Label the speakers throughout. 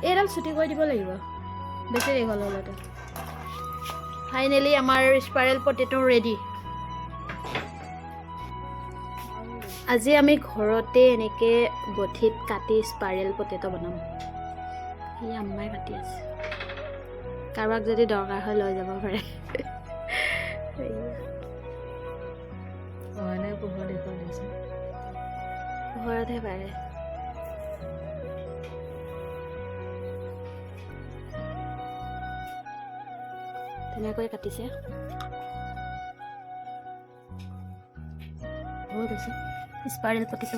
Speaker 1: এইডাল ছুটি কৰি দিব লাগিব বেছি দীঘল হ'লতে ফাইনেলি আমাৰ স্পাইৰেল পটেটো ৰেডি আজি আমি ঘৰতে এনেকৈ বঠিত কাটি স্পাইৰেল পটেটো বনাম এই আম্মাই কাটি আছে কাৰোবাক যদি দৰকাৰ হয় লৈ যাব পাৰে পোহৰতহে পাৰে ধুনীয়াকৈ কাটিছে হৈ গৈছে স্পাইৰেল পটেটো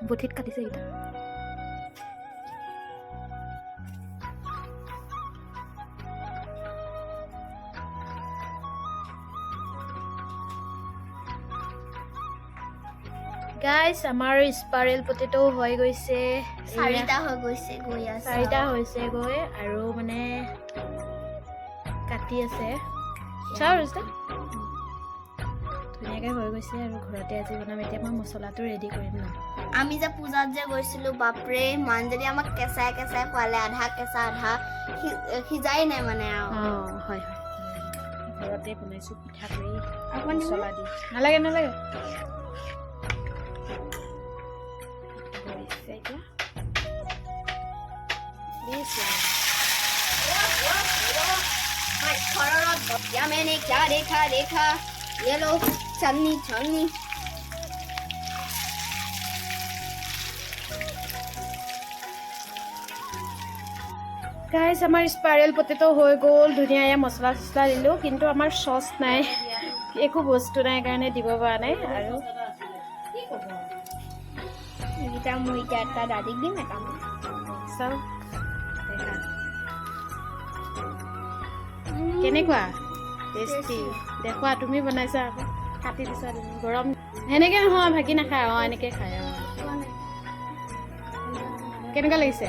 Speaker 1: বঠিত কাটিছে এইকেইটা গাইস আমাৰ স্পাইৰেল পটেটো হৈ গৈছে
Speaker 2: 4টা হৈ গৈছে গৈ আছে
Speaker 1: 4টা হৈছে গৈ আৰু মানে কাটি আছে চাও ৰুস্তা ধুনীয়াকৈ হৈ গৈছে আৰু ঘৰতে আজি বনাম এতিয়া মই মছলাটো ৰেডি কৰিম ন
Speaker 2: আমি যে পূজাত যে গৈছিলো বাপৰে মানজনী আমাক কেঁচাই কেঁচাই খোৱালে আধা কেঁচা আধা সিজাই নাই মানে আৰু
Speaker 1: হয় হয় ঘৰতে বনাইছো পিঠাগুড়ি মছলা দি নালাগে নালাগে
Speaker 2: क्या मैंने क्या देखा देखा ये लो छन्नी छन्नी
Speaker 1: গাইস আমাৰ স্পাইৰেল পটেটো হৈ গ'ল ধুনীয়া মছলা চছলা দিলোঁ কিন্তু আমাৰ চচ নাই একো বস্তু নাই কাৰণে দিব পৰা নাই আৰু
Speaker 2: এইকেইটা মই এতিয়া এটা দাদিক দিম এটা মই
Speaker 1: চাও দেখা কেনেকুৱা টেষ্টি দেখুৱা তুমি বনাইছা আকৌ কাটি দিছা তুমি গৰম সেনেকৈ নহয় ভাগি নাখায় এনেকৈ খায় কেনেকুৱা লাগিছে